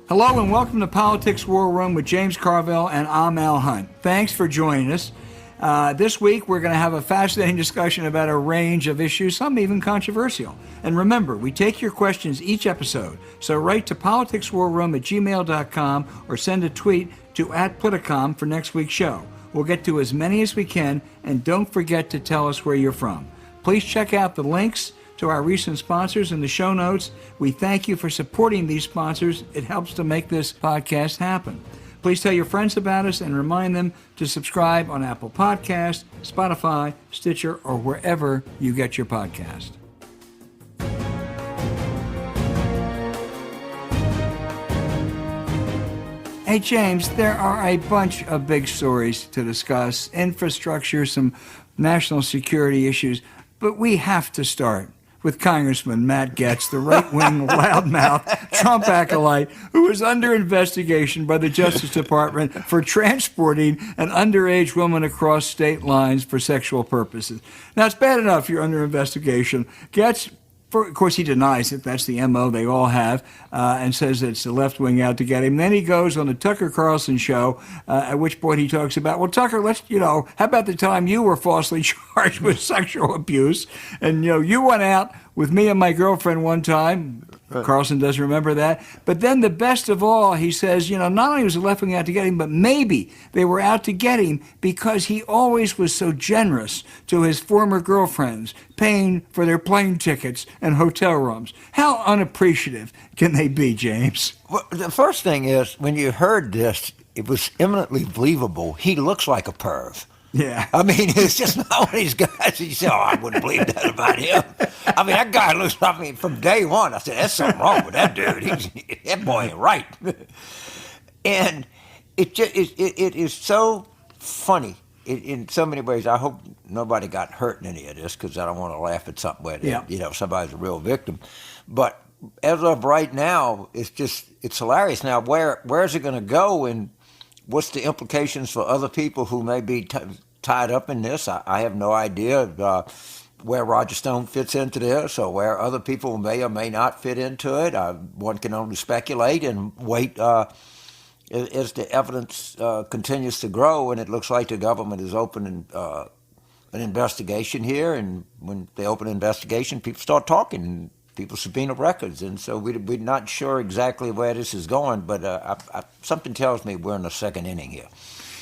Hello and welcome to Politics War Room with James Carville and I'm Al Hunt. Thanks for joining us. This week we're going to have a fascinating discussion about a range of issues, some even controversial. And remember, we take your questions each episode, so write to politicswarroom@gmail.com or send a tweet to @Politicon for next week's show. We'll get to as many as we can, and don't forget to tell us where you're from. Please check out the links to our recent sponsors in the show notes. We thank you for supporting these sponsors. It helps to make this podcast happen. Please tell your friends about us and remind them to subscribe on Apple Podcasts, Spotify, Stitcher, or wherever you get your podcast. Hey, James, there are a bunch of big stories to discuss, infrastructure, some national security issues, but we have to start with Congressman Matt Gaetz, the right-wing loudmouth Trump acolyte who is under investigation by the Justice Department for transporting an underage woman across state lines for sexual purposes. Now, it's bad enough you're under investigation. Gaetz, of course, he denies it. That's the MO they all have, and says it's the left wing out to get him. Then he goes on the Tucker Carlson show, at which point he talks about, well, Tucker, how about the time you were falsely charged with sexual abuse? And, you went out with me and my girlfriend one time. Right. Carlson doesn't remember that. But then the best of all, he says, not only was the left wing out to get him, but maybe they were out to get him because he always was so generous to his former girlfriends, paying for their plane tickets and hotel rooms. How unappreciative can they be, James? Well, the first thing is, when you heard this, it was eminently believable. He looks like a perv. Yeah. I mean, it's just not one of these guys. You say, I wouldn't believe that about him. I mean, that guy looks, from day one, I said, there's something wrong with that dude. That boy ain't right. And it is so funny in so many ways. I hope nobody got hurt in any of this because I don't want to laugh at something where somebody's a real victim. But as of right now, it's hilarious. Now, where's it going to go, and what's the implications for other people who may be tied up in this? I have no idea where Roger Stone fits into this or where other people may or may not fit into it. One can only speculate and wait as the evidence continues to grow, and it looks like the government is opening an investigation here. And when they open an investigation, people start talking. People subpoena records, and so we're not sure exactly where this is going, but something tells me we're in the second inning here.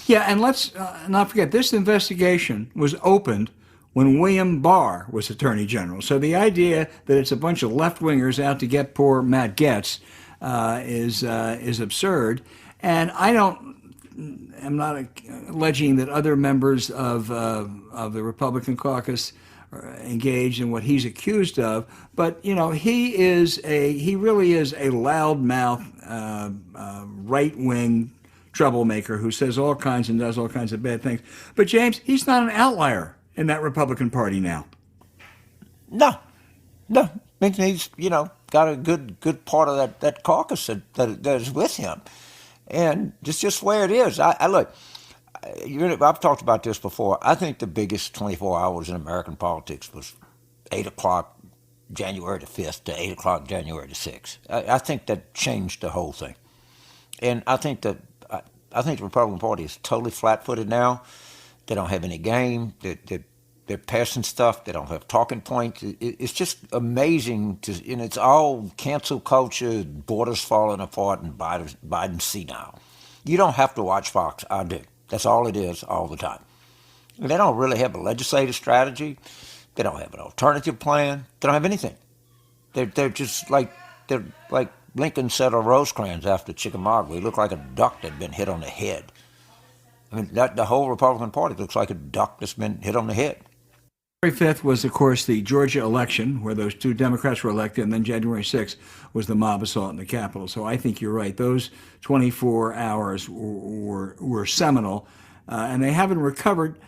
Yeah, and let's not forget, this investigation was opened when William Barr was Attorney General. So the idea that it's a bunch of left-wingers out to get poor Matt Gaetz is absurd. And I'm not alleging that other members of the Republican caucus engaged in what he's accused of, but he really is a loudmouth right-wing troublemaker who says all kinds and does all kinds of bad things. But James, he's not an outlier in that Republican Party now. No. I mean, he's got a good part of that caucus that is with him, and it's just where it is. I look. I've talked about this before. I think the biggest 24 hours in American politics was 8 o'clock January the 5th to 8 o'clock January the 6th. I think that changed the whole thing. And I think the Republican Party is totally flat-footed now. They don't have any game. They're passing stuff. They don't have talking points. It's just amazing. And it's all cancel culture, borders falling apart, and Biden senile. You don't have to watch Fox. I do. That's all it is all the time. They don't really have a legislative strategy. They don't have an alternative plan. They don't have anything. They're like Lincoln said of Rosecrans after Chickamauga. He looked like a duck that had been hit on the head. I mean, the whole Republican Party looks like a duck that's been hit on the head. January 5th was, of course, the Georgia election where those two Democrats were elected, and then January 6th was the mob assault in the Capitol. So I think you're right. Those 24 hours were seminal, and they haven't recovered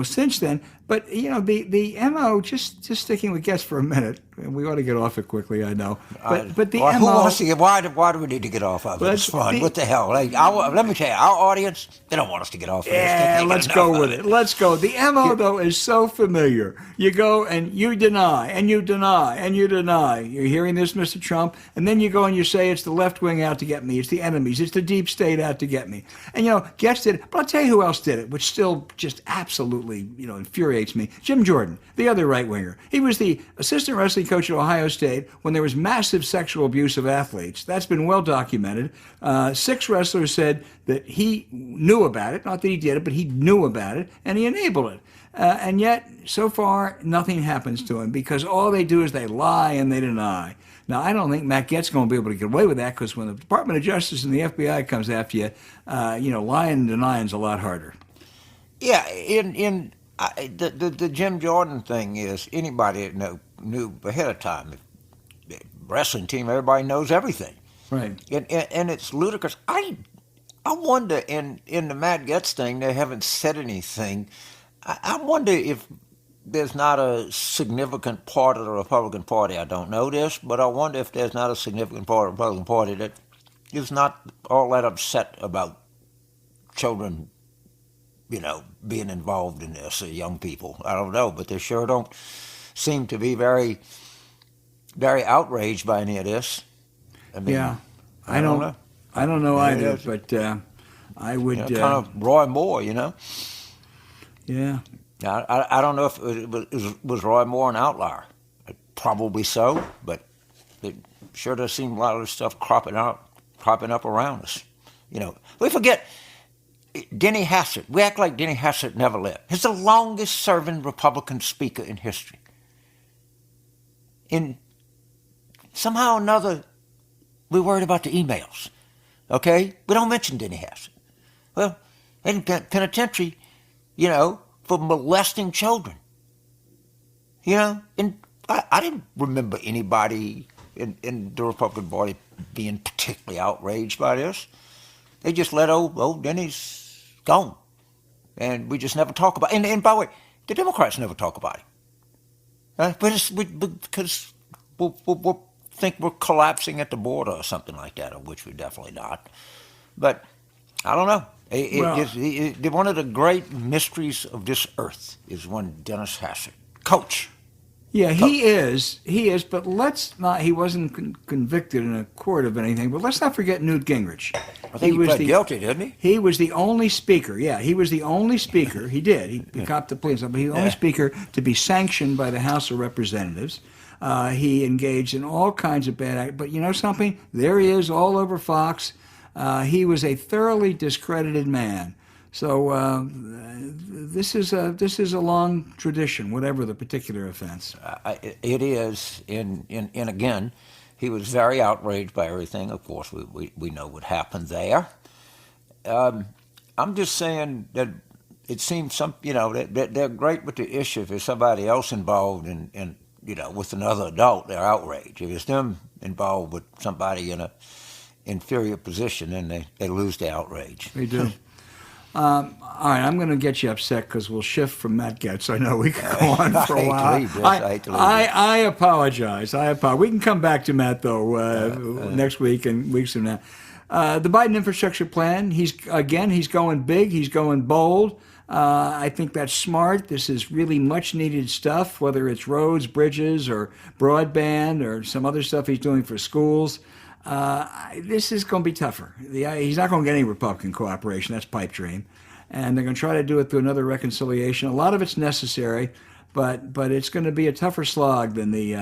since then. But the MO, just sticking with Gaetz for a minute, and we ought to get off it quickly, I know. But the who MO. wants to get? Why do we need to get off of it? It's fun. What the hell? Let me tell you, our audience, they don't want us to get off of this. Yeah, let's go with it. Let's go. The MO, though, is so familiar. You go and you deny, and you deny, and you deny. You're hearing this, Mr. Trump, and then you go and you say it's the left wing out to get me. It's the enemies. It's the deep state out to get me. And, Gaetz did it. But I'll tell you who else did it, which still just absolutely, infuriates me. Jim Jordan, the other right winger. He was the assistant wrestling coach at Ohio State when there was massive sexual abuse of athletes. That's been well documented. 6 wrestlers said that he knew about it. Not that he did it, but he knew about it, and he enabled it. And yet, so far, nothing happens to him because all they do is they lie and they deny. Now, I don't think Matt Gaetz is going to be able to get away with that because when the Department of Justice and the FBI comes after you, lying and denying is a lot harder. Yeah, the Jim Jordan thing is anybody that knew ahead of time. The wrestling team, everybody knows everything. Right. And it's ludicrous. I wonder, in the Matt Gaetz thing, they haven't said anything. I wonder if there's not a significant part of the Republican Party, I don't know this, but I wonder if there's not a significant part of the Republican Party that is not all that upset about children, being involved in this, young people. I don't know, but they sure don't seem to be very, very outraged by any of this. I mean, yeah, I don't know. I don't know either, but I would... kind of Roy Moore, Yeah. I don't know if it was Roy Moore an outlier. Probably so, but it sure does seem a lot of this stuff cropping up around us. We forget Denny Hassett. We act like Denny Hassett never lived. He's the longest-serving Republican speaker in history. And somehow or another, we're worried about the emails. Okay? We don't mention Denny Hassett. Well, in penitentiary, for molesting children. And I didn't remember anybody in the Republican Party being particularly outraged by this. They just let old Denny's gone. And we just never talk about it. And by the way, the Democrats never talk about it. Because we'll think we're collapsing at the border or something like that, of which we're definitely not. But I don't know. One of the great mysteries of this earth is one Dennis Hassett, coach. Yeah, he is, but let's not, he wasn't convicted in a court of anything, but let's not forget Newt Gingrich. I think he pled guilty, didn't he? He was the only speaker, he was the only speaker, he did, he copped the plea, but he was the only speaker to be sanctioned by the House of Representatives. He engaged in all kinds of bad acts, but you know something? There he is all over Fox. He was a thoroughly discredited man. So this is a long tradition, whatever the particular offense. It is, and again, he was very outraged by everything. Of course, we know what happened there. I'm just saying that it seems they're great with the issue. If there's somebody else involved in with another adult, they're outraged. If it's them involved with somebody in a inferior position, then they lose the outrage. They do. All right, I'm going to get you upset because we'll shift from Matt Gaetz. I know we could go on for a while. I apologize. We can come back to Matt, though, next week and weeks from now. The Biden infrastructure plan, he's going big. He's going bold. I think that's smart. This is really much needed stuff, whether it's roads, bridges, or broadband, or some other stuff he's doing for schools. This is going to be tougher. He's not going to get any Republican cooperation. That's pipe dream. And they're going to try to do it through another reconciliation. A lot of it's necessary, but it's going to be a tougher slog than the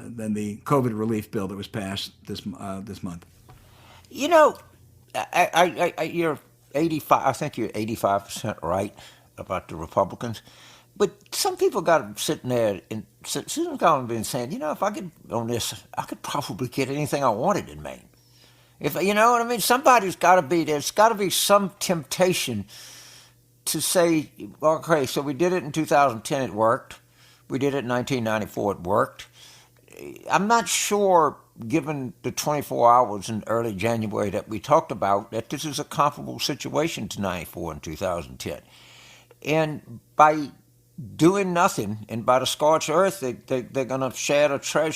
COVID relief bill that was passed this month. You're 85. I think you're 85% right about the Republicans. But some people got sitting there and Susan Collins been saying, if I get on this, I could probably get anything I wanted in Maine. If you know what I mean, there's got to be some temptation to say, okay, so we did it in 2010, it worked. We did it in 1994, it worked. I'm not sure, given the 24 hours in early January that we talked about, that this is a comparable situation to 94 and 2010. And by doing nothing, and by the scorched earth, they're going to share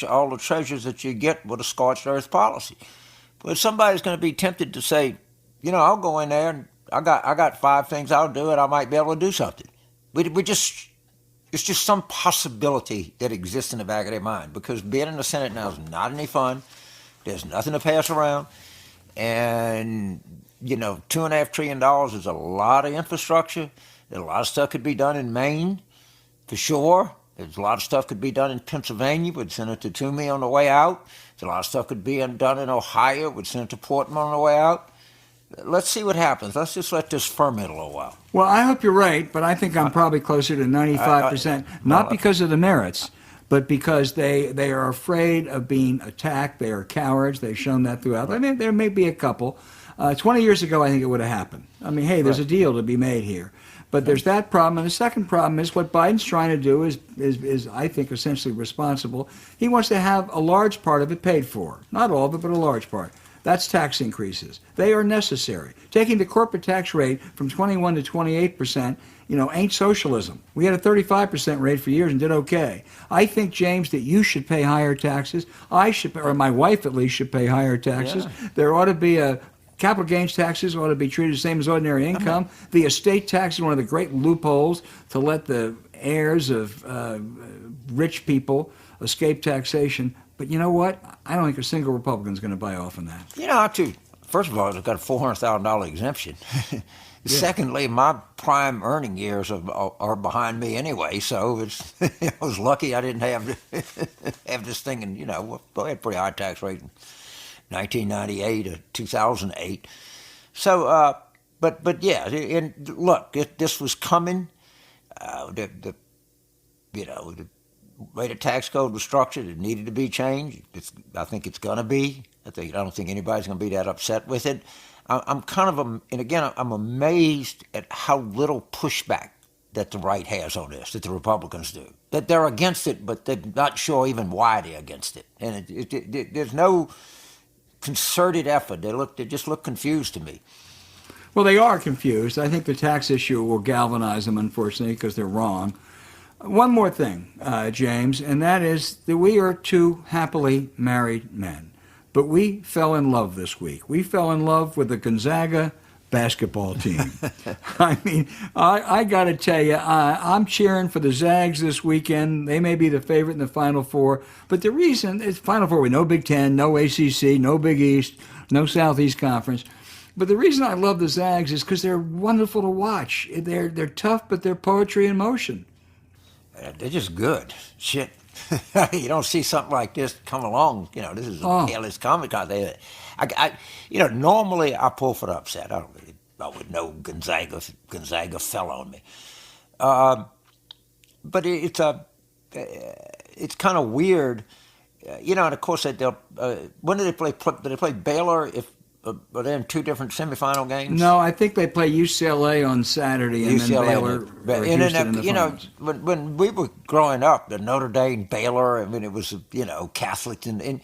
all the treasures that you get with a scorched earth policy. But somebody's going to be tempted to say, I'll go in there and I got 5 things I'll do, and I might be able to do something. It's just some possibility that exists in the back of their mind, because being in the Senate now is not any fun. There's nothing to pass around, and $2.5 trillion is a lot of infrastructure. A lot of stuff could be done in Maine, for sure. There's a lot of stuff could be done in Pennsylvania with Senator Toomey on the way out. There's a lot of stuff could be done in Ohio with Senator Portman on the way out. Let's see what happens. Let's just let this ferment a little while. Well, I hope you're right, but I think I'm probably closer to 95%, not because of the merits, but because they are afraid of being attacked. They are cowards. They've shown that throughout. I mean, there may be a couple. 20 years ago, I think it would have happened. I mean, hey, there's a deal to be made here. But there's that problem, and the second problem is what Biden's trying to do is I think, essentially responsible. He wants to have a large part of it paid for. Not all of it, but a large part. That's tax increases. They are necessary. Taking the corporate tax rate from 21 to 28%, ain't socialism. We had a 35% rate for years and did okay. I think, James, that you should pay higher taxes. I should, or my wife at least, should pay higher taxes. Yeah. There ought to be capital gains taxes ought to be treated the same as ordinary income. The estate tax is one of the great loopholes to let the heirs of rich people escape taxation. But you know what? I don't think a single Republican is going to buy off on that. First of all, I've got a $400,000 exemption. Yeah. Secondly, my prime earning years are behind me anyway, so I was lucky I didn't have this thing. And we had a pretty high tax rate in 1998 or 2008. So, but yeah, and look, this was coming. The way the tax code was structured, it needed to be changed. I think it's going to be. I don't think anybody's going to be that upset with it. I'm I'm amazed at how little pushback that the right has on this, that the Republicans do. That they're against it, but they're not sure even why they're against it. And there's no concerted effort. They just look confused to me. Well, they are confused. I think the tax issue will galvanize them, unfortunately, because they're wrong. One more thing, James, and that is that we are 2 happily married men. But we fell in love this week. We fell in love with the Gonzaga basketball team. I mean, I got to tell you, I'm cheering for the Zags this weekend. They may be the favorite in the Final Four. But the reason is Final Four with no Big Ten, no ACC, no Big East, no Southeast Conference. But the reason I love the Zags is because they're wonderful to watch. They're tough, but they're poetry in motion. They're just good. Shit. You don't see something like this come along. This is a careless Comic Con. Normally I pull for the upset. I would know Gonzaga fell on me. But it's kind of weird. And of course when do they play? Do they play Baylor? Are they in 2 different semifinal games? No, I think they play UCLA on Saturday and then Baylor or Houston in the finals. When we were growing up, the Notre Dame, Baylor, I mean, it was, Catholic. And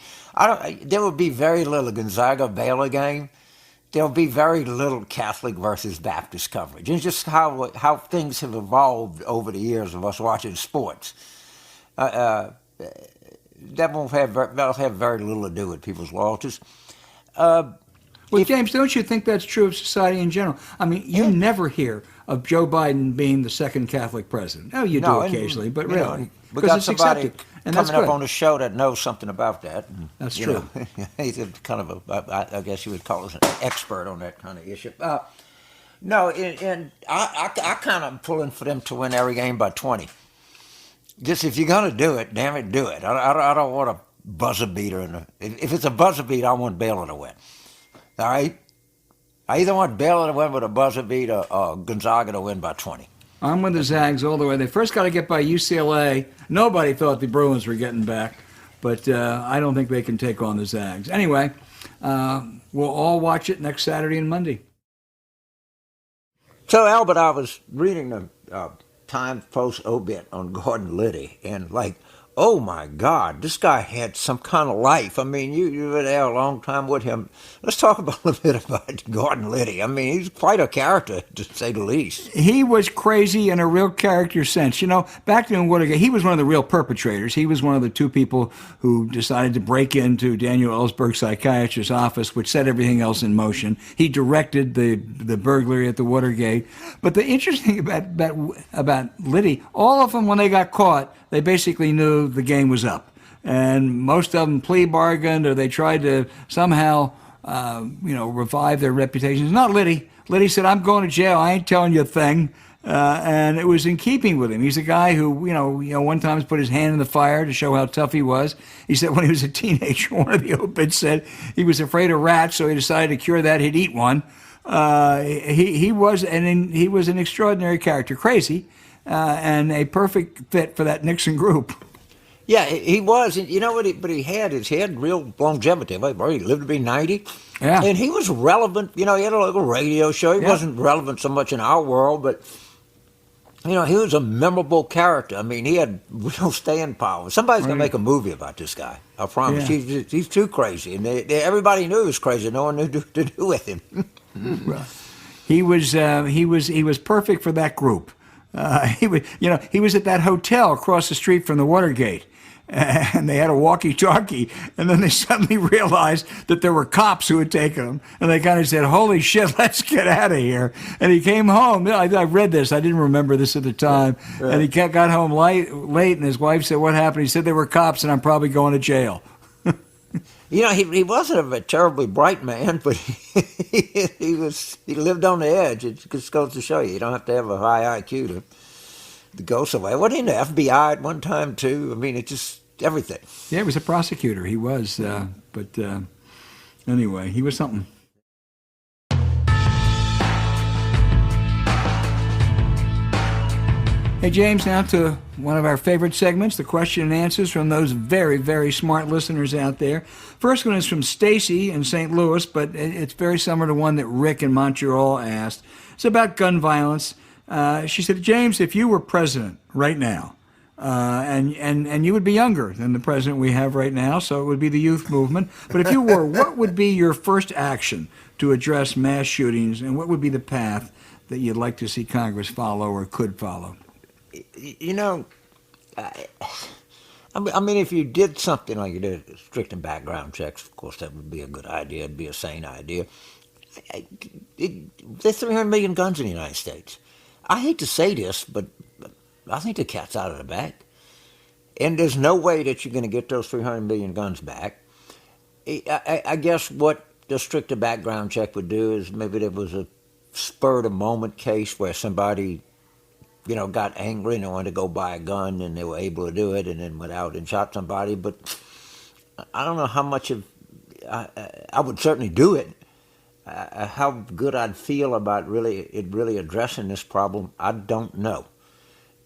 there would be very little Gonzaga-Baylor game. There will be very little Catholic versus Baptist coverage. It's just how things have evolved over the years of us watching sports. That'll have very little to do with people's loyalties. Well, James, don't you think that's true of society in general? I mean, you never hear of Joe Biden being the second Catholic president. Oh, you do occasionally, but really. We got somebody coming up on the show that knows something about that. That's true. He's kind of I guess you would call us an expert on that kind of issue. And I kind of am pulling for them to win every game by 20. Just if you're going to do it, damn it, do it. I don't want a buzzer beater. If it's a buzzer beater, I want Baylor to win. All right? I either want Baylor to win with a buzzer beat or Gonzaga to win by 20. I'm with the Zags all the way. They first got to get by UCLA. Nobody thought the Bruins were getting back, but I don't think they can take on the Zags. Anyway, we'll all watch it next Saturday and Monday. So, Albert, I was reading the Times Post obit on Gordon Liddy, and oh my God, this guy had some kind of life. I mean, you were there a long time with him. Let's talk about a little bit about Gordon Liddy. I mean, he's quite a character, to say the least. He was crazy in a real character sense. You know, back in Watergate, he was one of the real perpetrators. He was one of the two people who decided to break into Daniel Ellsberg's psychiatrist's office, which set everything else in motion. He directed the burglary at the Watergate. But the interesting about Liddy, all of them, when they got caught, they basically knew the game was up. And most of them plea bargained, or they tried to somehow, revive their reputations. Not Liddy. Liddy said, "I'm going to jail. I ain't telling you a thing." And it was in keeping with him. He's a guy who, one time put his hand in the fire to show how tough he was. He said when he was a teenager, one of the opiates said he was afraid of rats, so he decided to cure that, he'd eat one. He was an extraordinary character, crazy, and a perfect fit for that Nixon group. Yeah, he was. You know what? But he had real longevity. He lived to be 90. Yeah. And he was relevant. He had a little radio show. He wasn't relevant so much in our world, but, he was a memorable character. I mean, he had real staying power. Somebody's going to make a movie about this guy. I promise. Yeah. He's too crazy. And everybody knew he was crazy. No one knew what to do with him. He was perfect for that group. He was at that hotel across the street from the Watergate, and they had a walkie-talkie, and then they suddenly realized that there were cops who had taken him, and they kind of said, "Holy shit, let's get out of here." And he came home. I read this. I didn't remember this at the time. Right. And he got home late, and his wife said, "What happened?" He said, "There were cops, and I'm probably going to jail." He wasn't a terribly bright man, but he lived on the edge. It just goes to show you don't have to have a high IQ to go somewhere. Wasn't he in the FBI at one time too? I mean, it just everything. Yeah, he was a prosecutor. He was, but anyway, he was something. Hey, James, now to one of our favorite segments, the question and answers from those very, very smart listeners out there. First one is from Stacy in St. Louis, but it's very similar to one that Rick in Montreal asked. It's about gun violence. She said, "James, if you were president right now, and you would be younger than the president we have right now, so it would be the youth movement, but if you were, what would be your first action to address mass shootings, and what would be the path that you'd like to see Congress follow or could follow?" I mean, if you did something like you did, strict background checks, of course, that would be a good idea. It'd be a sane idea. There's 300 million guns in the United States. I hate to say this, but I think the cat's out of the bag. And there's no way that you're going to get those 300 million guns back. I guess what the stricter background check would do is maybe there was a spur-of-the-moment case where somebody got angry and they wanted to go buy a gun and they were able to do it and then went out and shot somebody. But I don't know how much of I would certainly do it. How good I'd feel about really addressing this problem, I don't know.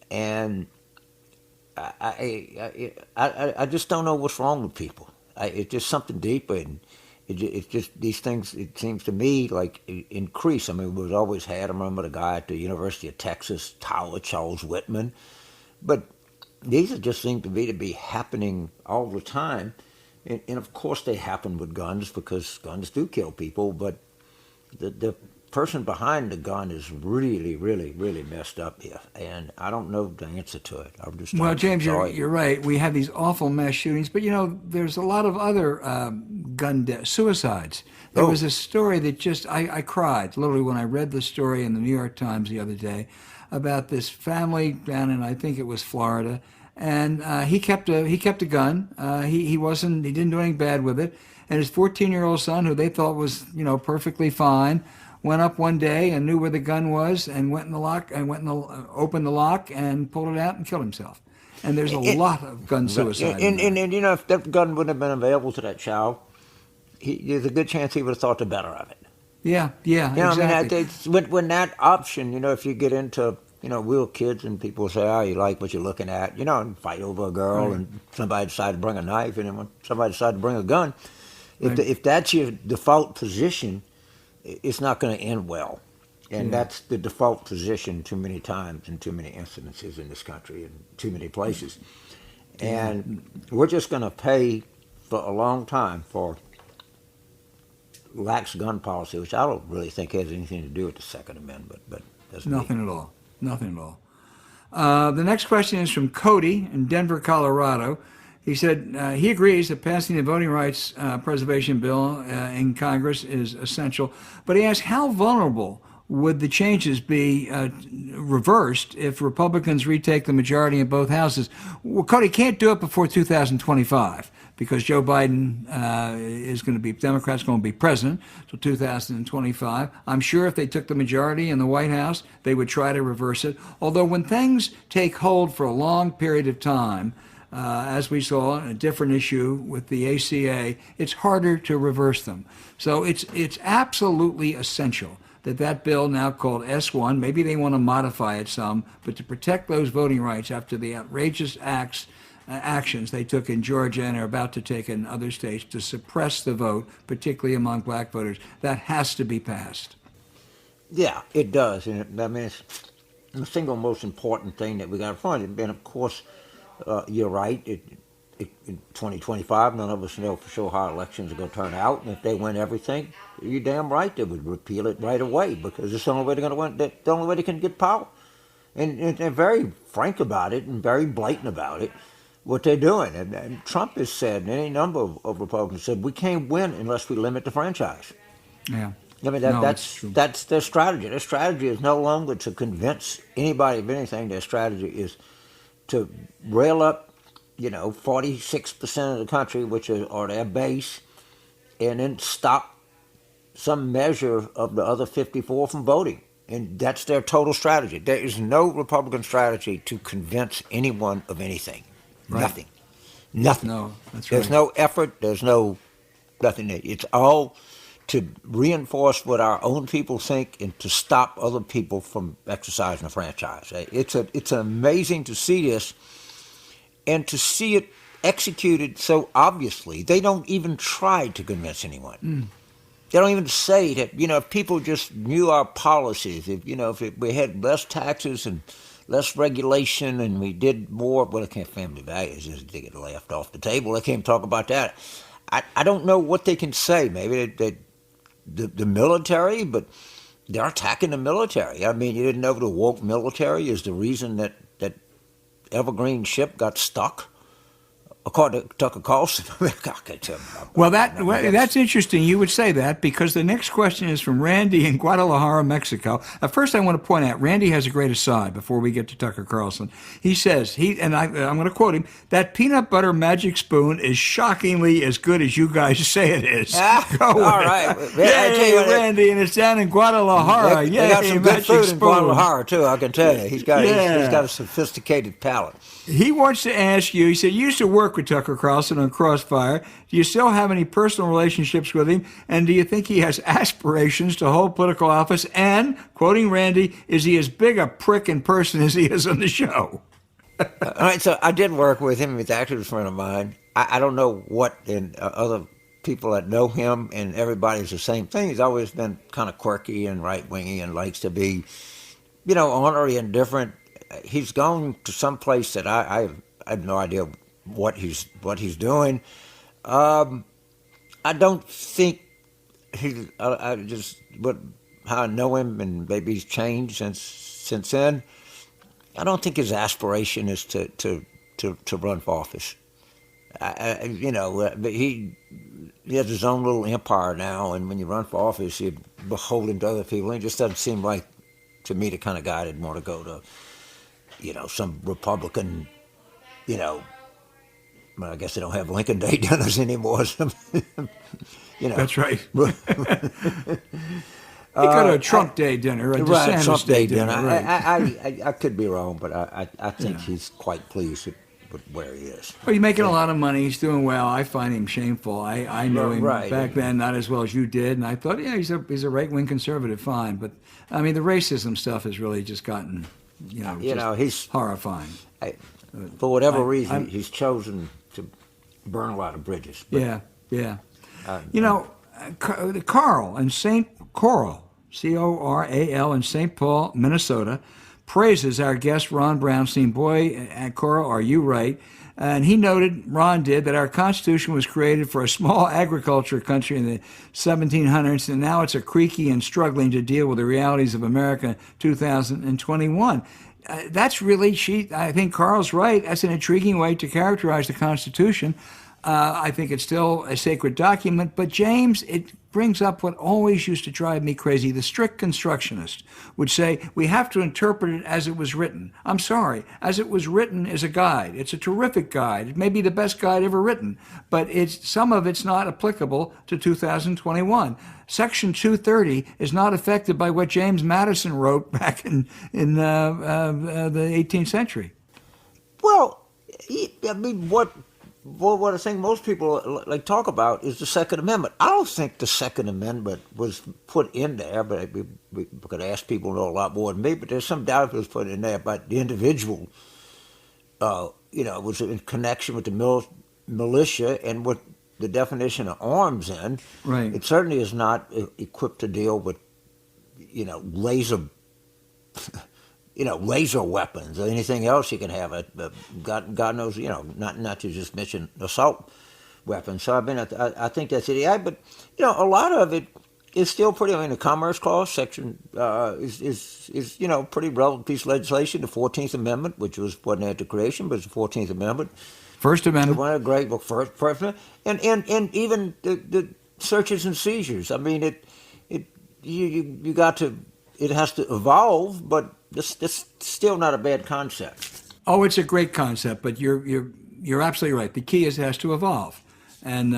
And I just don't know what's wrong with people. It's just something deeper, and it's just these things. It seems to me like increase. I mean, we've always had. I remember the guy at the University of Texas Tower, Charles Whitman, but these are just seem to be happening all the time, and of course they happen with guns because guns do kill people, but the person behind the gun is really, really, really messed up here, and I don't know the answer to it. I'm just James, you're right. We have these awful mass shootings, but there's a lot of other gun deaths, suicides. There was a story that just I cried literally when I read the story in the New York Times the other day about this family down in, I think it was Florida, and he kept a gun. He didn't do anything bad with it, and his 14-year-old son, who they thought was perfectly fine, went up one day and knew where the gun was and went in the lock and opened the lock and pulled it out and killed himself. And there's a lot of gun suicide. And if that gun wouldn't have been available to that child, there's a good chance he would have thought the better of it. Yeah, exactly. I mean, when that option, if you get into, real kids and people say, "Oh, you like what you're looking at," and fight over a girl, right, and somebody decided to bring a knife, and then when somebody decided to bring a gun, right, if that's your default position, it's not going to end well. And that's the default position too many times in too many incidences in this country and too many places. And we're just going to pay for a long time for lax gun policy, which I don't really think has anything to do with the Second Amendment, but that's me. Nothing at all. Nothing at all. The next question is from Cody in Denver, Colorado. He said he agrees that passing the voting rights preservation bill in Congress is essential, but he asked how vulnerable would the changes be reversed if Republicans retake the majority in both houses? Well, Cody can't do it before 2025 because Joe Biden is going to be, Democrats going to be president until 2025. I'm sure if they took the majority in the White House, they would try to reverse it. Although when things take hold for a long period of time, as we saw in a different issue with the ACA, it's harder to reverse them. So it's absolutely essential that bill now called S1, maybe they want to modify it some, but to protect those voting rights after the outrageous actions they took in Georgia and are about to take in other states to suppress the vote, particularly among black voters, that has to be passed. Yeah, it does. And I mean, it's the single most important thing that we got to find. And of course, you're right. In 2025, none of us know for sure how elections are going to turn out. And if they win everything, you're damn right they would repeal it right away because it's the only way they're going to win. The only way they can get power. And they're very frank about it and very blatant about it, what they're doing. And Trump has said, and any number of Republicans said, we can't win unless we limit the franchise. Yeah. I mean, that's their strategy. Their strategy is no longer to convince anybody of anything. Their strategy is to rail up 46% of the country, which are their base, and then stop some measure of the other 54 from voting. And that's their total strategy. There is no Republican strategy to convince anyone of anything. Right. Nothing. No, that's right. There's no effort. There's no nothing. It's all to reinforce what our own people think and to stop other people from exercising the franchise. It's amazing to see this. And to see it executed so obviously, they don't even try to convince anyone. They don't even say that, if people just knew our policies, if we had less taxes and less regulation and we did more, well, I can't family values, just to get left off the table. I can't talk about that. I don't know what they can say. Maybe the military, but they're attacking the military. I mean, you didn't know the woke military is the reason that Evergreen ship got stuck, according to Tucker Carlson. Well, that's interesting. You would say that because the next question is from Randy in Guadalajara, Mexico. First, I want to point out Randy has a great aside before we get to Tucker Carlson. He says I'm going to quote him: "That peanut butter magic spoon is shockingly as good as you guys say it is." All right, Yay, Randy, and it's down in Guadalajara. They got some good food in Guadalajara too. I can tell you, he's got a sophisticated palate. He wants to ask you, he said, you used to work with Tucker Carlson on Crossfire. Do you still have any personal relationships with him? And do you think he has aspirations to hold political office? And, quoting Randy, is he as big a prick in person as he is on the show? All right, so I did work with him. He's actually a friend of mine. I don't know what other people that know him, and everybody's the same thing. He's always been kind of quirky and right-wingy and likes to be, ornery and different. He's gone to some place that I have no idea what he's doing. I don't think how I know him, and maybe he's changed since then. I don't think his aspiration is to run for office. But he has his own little empire now, and when you run for office, you're beholden to other people. He just doesn't seem like, to me, the kind of guy that'd want to go to some Republican, well, I guess they don't have Lincoln Day dinners anymore. That's right. He go to a Trump Day dinner, a DeSantis Trump Day dinner. Right. I could be wrong, but I think he's quite pleased with where he is. Well, he's making a lot of money. He's doing well. I find him shameful. I knew him back then not as well as you did, and I thought, he's a right-wing conservative, fine. But, I mean, the racism stuff has really just gotten... he's horrifying. For whatever reason, he's chosen to burn a lot of bridges. But, yeah. Carl in St. Coral, Coral in St. Paul, Minnesota, praises our guest, Ron Brownstein. Boy, Cora, are you right? And he noted, Ron did, that our Constitution was created for a small agriculture country in the 1700s, and now it's a creaky and struggling to deal with the realities of America in 2021. That's really, I think Carl's right. That's an intriguing way to characterize the Constitution. I think it's still a sacred document, but James, it brings up what always used to drive me crazy. The strict constructionist would say, we have to interpret it as it was written. I'm sorry, as it was written is a guide. It's a terrific guide. It may be the best guide ever written, but some of it's not applicable to 2021. Section 230 is not affected by what James Madison wrote back in the 18th century. Well, I mean, what I think most people like talk about is the Second Amendment. I don't think the Second Amendment was put in there, but we could ask people who know a lot more than me, but there's some doubt it was put in there about the individual, was in connection with the militia and what the definition of arms in. Right. It certainly is not equipped to deal with, laser weapons or anything else you can have. God knows, not to just mention assault weapons. So I think that's it. Yeah, but a lot of it is still pretty. I mean, the Commerce Clause section is pretty relevant piece of legislation. The 14th Amendment, which wasn't at the creation, but it's the 14th Amendment. First Amendment. One of the great book, first Amendment, and even the searches and seizures. I mean, you got to. It has to evolve, but it's still not a bad concept. Oh, it's a great concept, but you're absolutely right. The key is it has to evolve, and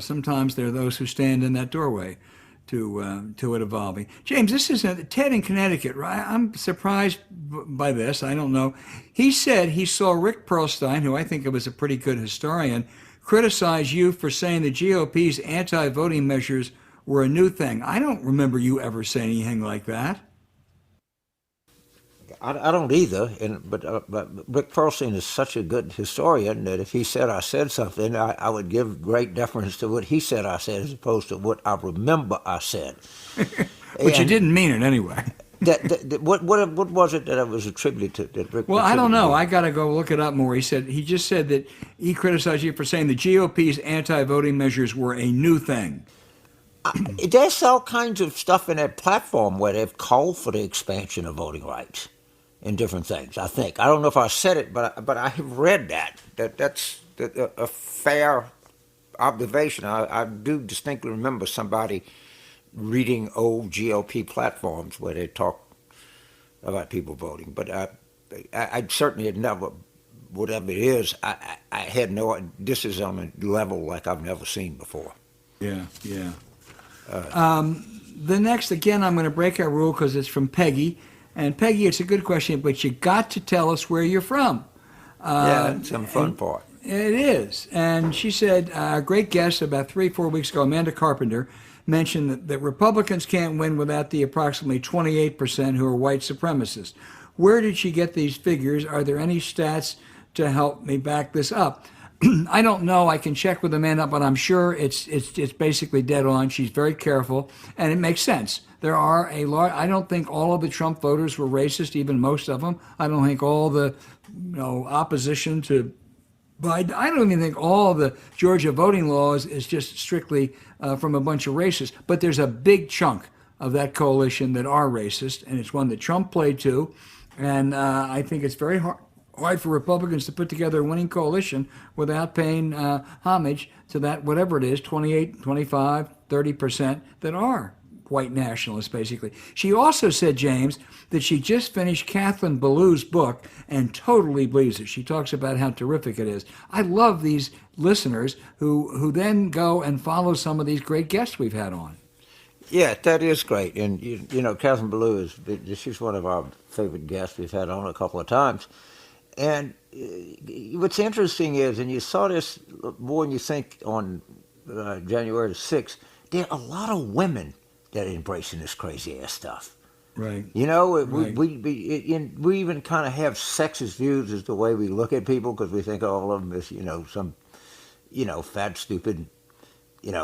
sometimes there are those who stand in that doorway to it evolving. James, this is Ted in Connecticut, right? I'm surprised by this. I don't know. He said he saw Rick Perlstein, who I think of as a pretty good historian, criticize you for saying the GOP's anti-voting measures were a new thing. I don't remember you ever saying anything like that. I don't either, but Rick Perlstein is such a good historian that if he said I said something, I would give great deference to what he said I said as opposed to what I remember I said. But you didn't mean it anyway. What was it that it was attributed to? That Rick well, I don't know. I got to go look it up more. He just said that he criticized you for saying the GOP's anti-voting measures were a new thing. There's all kinds of stuff in that platform where they've called for the expansion of voting rights and different things. I think I don't know if I said it, but I have read that's a fair observation. I do distinctly remember somebody reading old GOP platforms where they talk about people voting. But I certainly had never, whatever it is, I had no. This is on a level like I've never seen before. Yeah. The next, again, I'm going to break our rule because it's from Peggy. And Peggy, it's a good question, but you got to tell us where you're from. That's some fun part. It is. And she said, a great guest about 3-4 weeks ago, Amanda Carpenter, mentioned that Republicans can't win without the approximately 28% who are white supremacists. Where did she get these figures? Are there any stats to help me back this up? I don't know. I can check with Amanda, but I'm sure it's basically dead on. She's very careful, and it makes sense. There are a lot. I don't think all of the Trump voters were racist, even most of them. I don't think all the opposition to Biden. I don't even think all the Georgia voting laws is just strictly from a bunch of racists. But there's a big chunk of that coalition that are racist, and it's one that Trump played to. And I think it's very hard for Republicans to put together a winning coalition without paying homage to that, whatever it is, 28, 25, 30% that are white nationalists, basically. She also said, James, that she just finished Kathleen Ballou's book and totally believes it. She talks about how terrific it is. I love these listeners who then go and follow some of these great guests we've had on. Yeah, that is great. And, Kathleen Ballou she's one of our favorite guests we've had on a couple of times. And what's interesting is, and you saw this more than you think on January the 6th, there are a lot of women that are embracing this crazy ass stuff. Right. Right. We even kind of have sexist views as the way we look at people because we think all of them is, some, fat, stupid,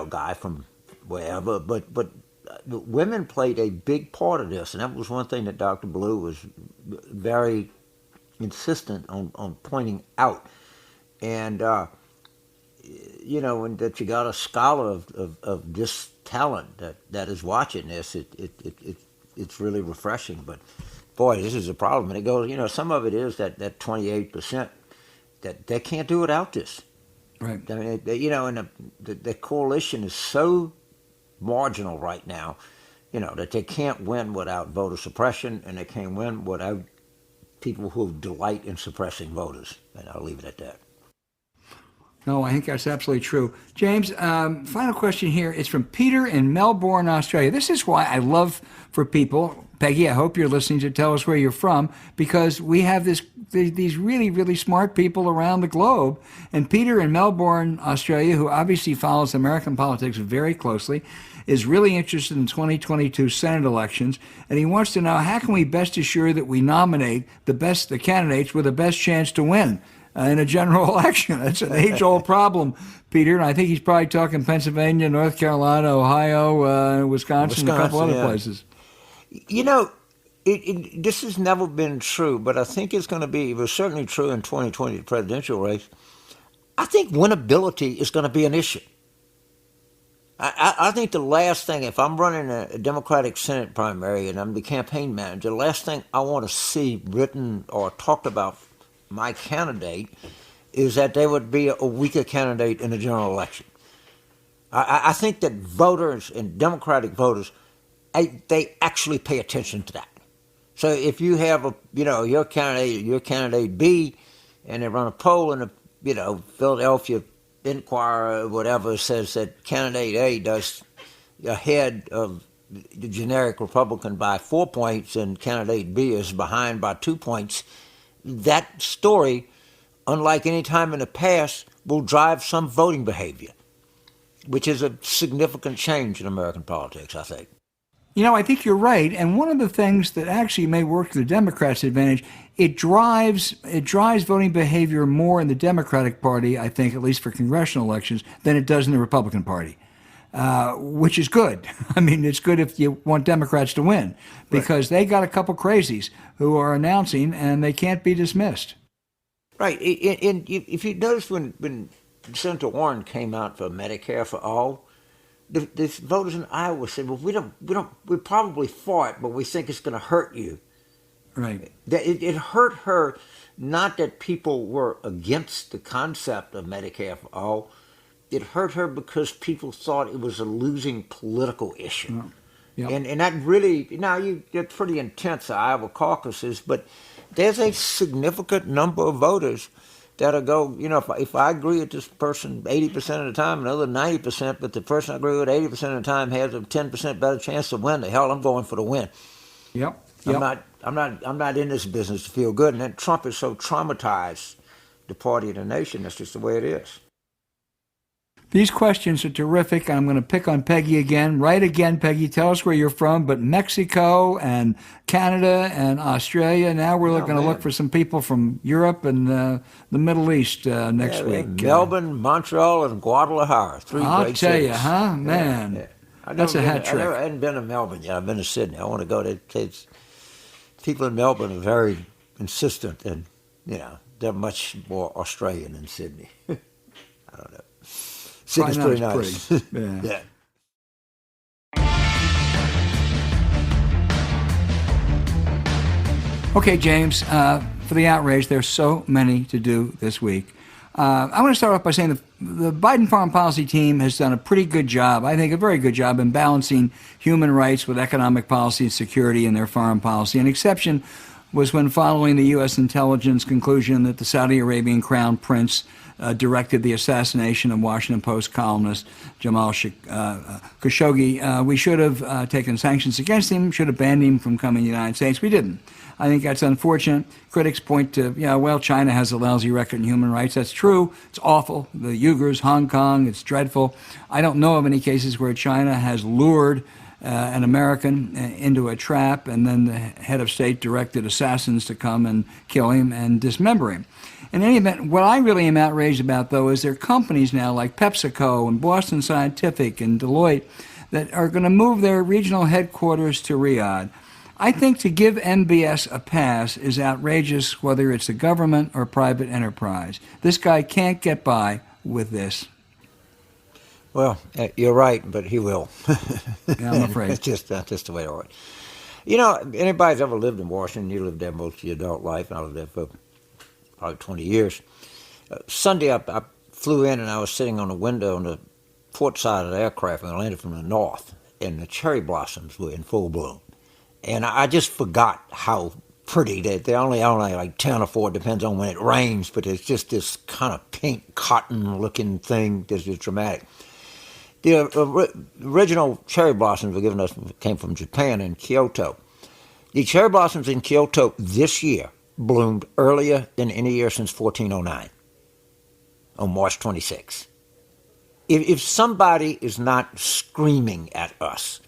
guy from wherever. But women played a big part of this, and that was one thing that Dr. Blue was very insistent on pointing out. And and that you got a scholar of this talent that is watching this, it's really refreshing. But boy, this is a problem. And it goes, some of it is that 28% that they can't do without this. Right. I mean, and the coalition is so marginal right now, that they can't win without voter suppression, and they can't win without people who delight in suppressing voters. And I'll leave it at that. No, I think that's absolutely true. James, final question here. It's from Peter in Melbourne, Australia. This is why I love for people, Peggy, I hope you're listening to tell us where you're from, because we have these really, really smart people around the globe. And Peter in Melbourne, Australia, who obviously follows American politics very closely, is really interested in 2022 Senate elections, and he wants to know, how can we best assure that we nominate the candidates with the best chance to win in a general election? It's an age-old problem, Peter, and I think he's probably talking Pennsylvania, North Carolina, Ohio, Wisconsin, and a couple other places. This has never been true, but I think it was certainly true in 2020, the presidential race. I think winnability is going to be an issue. I think the last thing, if I'm running a Democratic Senate primary and I'm the campaign manager, the last thing I want to see written or talked about my candidate is that they would be a weaker candidate in a general election. I think that voters and Democratic voters, they actually pay attention to that. So if you have your candidate B, and they run a poll in Philadelphia Inquirer or whatever says that candidate A does ahead of the generic Republican by 4 points and candidate B is behind by 2 points, that story, unlike any time in the past, will drive some voting behavior, which is a significant change in American politics, I think. I think you're right. And one of the things that actually may work to the Democrats' advantage, it drives voting behavior more in the Democratic Party, I think, at least for congressional elections, than it does in the Republican Party, which is good. I mean, it's good if you want Democrats to win, because they got a couple crazies who are announcing, and they can't be dismissed. Right. And if you notice when Senator Warren came out for Medicare for all, the voters in Iowa said, "Well, we're probably for it, but we think it's going to hurt you." Right. It hurt her, not that people were against the concept of Medicare for all. It hurt her because people thought it was a losing political issue. Yep. And that really, you get pretty intense Iowa caucuses, but there's a significant number of voters that'll go, if I agree with this person 80% of the time, another 90%, but the person I agree with 80% of the time has a 10% better chance to win, the hell, I'm going for the win. Yep. I'm not in this business to feel good. And then Trump has so traumatized the party and the nation. That's just the way it is. These questions are terrific. I'm going to pick on Peggy again. Right again, Peggy. Tell us where you're from. But Mexico and Canada and Australia. Now we're going to look for some people from Europe and the Middle East next week. Melbourne, Montreal, and Guadalajara. I'll great tell cities. you, huh? Man. Yeah. That's a hat trick. I hadn't been to Melbourne yet. I've been to Sydney. I want to go there. People in Melbourne are very insistent, and they're much more Australian than Sydney. I don't know. Sydney's pretty nice. Pretty. Yeah. Okay, James, for the outrage, there's so many to do this week. I want to start off by saying the Biden foreign policy team has done a pretty good job, I think a very good job, in balancing human rights with economic policy and security in their foreign policy. An exception was when, following the U.S. intelligence conclusion that the Saudi Arabian crown prince directed the assassination of Washington Post columnist Jamal Khashoggi, we should have taken sanctions against him, should have banned him from coming to the United States. We didn't. I think that's unfortunate. Critics point to, China has a lousy record in human rights. That's true. It's awful. The Uyghurs, Hong Kong, it's dreadful. I don't know of any cases where China has lured an American into a trap, and then the head of state directed assassins to come and kill him and dismember him. In any event, what I really am outraged about, though, is there are companies now like PepsiCo and Boston Scientific and Deloitte that are going to move their regional headquarters to Riyadh. I think to give MBS a pass is outrageous, whether it's a government or private enterprise. This guy can't get by with this. Well, you're right, but he will. Yeah, I'm afraid. That's just the way it is. You know, anybody's ever lived in Washington, you lived there most of your adult life, and I lived there for probably 20 years. Sunday, I flew in, and I was sitting on the window on the port side of the aircraft, and I landed from the north, and the cherry blossoms were in full bloom. And I just forgot how pretty they're only like 10 or 4, depends on when it rains, but it's just this kind of pink cotton-looking thing that's just dramatic. The original cherry blossoms came from Japan in Kyoto. The cherry blossoms in Kyoto this year bloomed earlier than any year since 1409, on March 26. If somebody is not screaming at us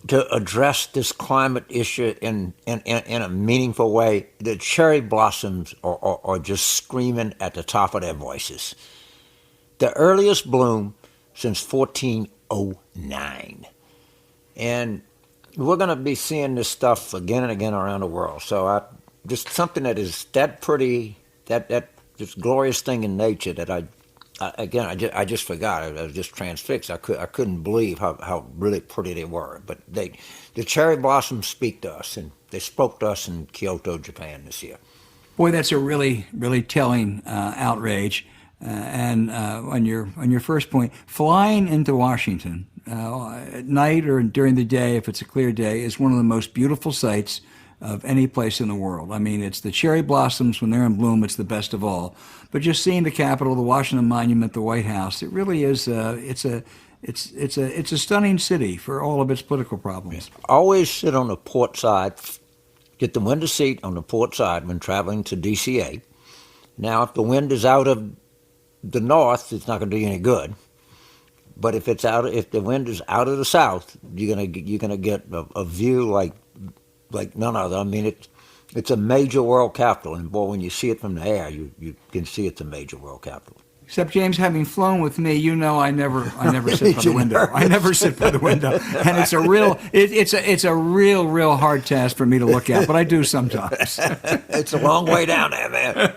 to address this climate issue in a meaningful way, the cherry blossoms are just screaming at the top of their voices. The earliest bloom since 1409. And we're going to be seeing this stuff again and again around the world. So just something that is that pretty, that this glorious thing in nature that I just forgot. I was just transfixed. I couldn't believe how really pretty they were. But the cherry blossoms speak to us, and they spoke to us in Kyoto, Japan this year. Boy, that's a really, really telling outrage. And on your first point, flying into Washington at night or during the day, if it's a clear day, is one of the most beautiful sights of any place in the world. I mean, it's the cherry blossoms when they're in bloom. It's the best of all. But just seeing the Capitol, the Washington Monument, the White House, it really is. It's a stunning city for all of its political problems. Always sit on the port side. Get the window seat on the port side when traveling to DCA. Now, if the wind is out of the north, it's not going to do you any good. But if the wind is out of the south, you're gonna get a view like none other. I mean, it's a major world capital, and boy, when you see it from the air, you can see it's a major world capital. Except, James, having flown with me, you know I never sit by the window. I never sit by the window, and it's a real hard task for me to look at, but I do sometimes. It's a long way down there, man.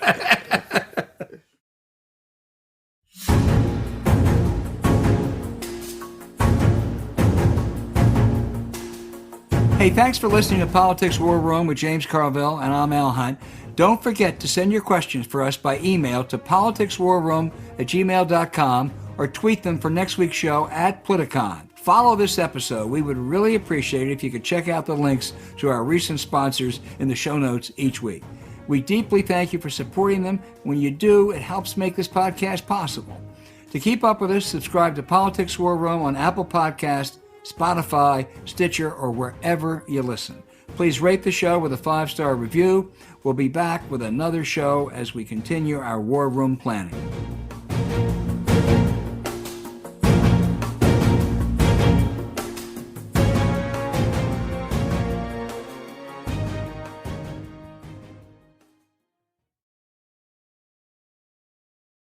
Hey, thanks for listening to Politics War Room with James Carville, and I'm Al Hunt. Don't forget to send your questions for us by email to politicswarroom@gmail.com or tweet them for next week's show at Politicon. Follow this episode. We would really appreciate it if you could check out the links to our recent sponsors in the show notes each week. We deeply thank you for supporting them. When you do, it helps make this podcast possible. To keep up with us, subscribe to Politics War Room on Apple Podcasts, Spotify, Stitcher, or wherever you listen. Please rate the show with a 5-star review. We'll be back with another show as we continue our War Room planning.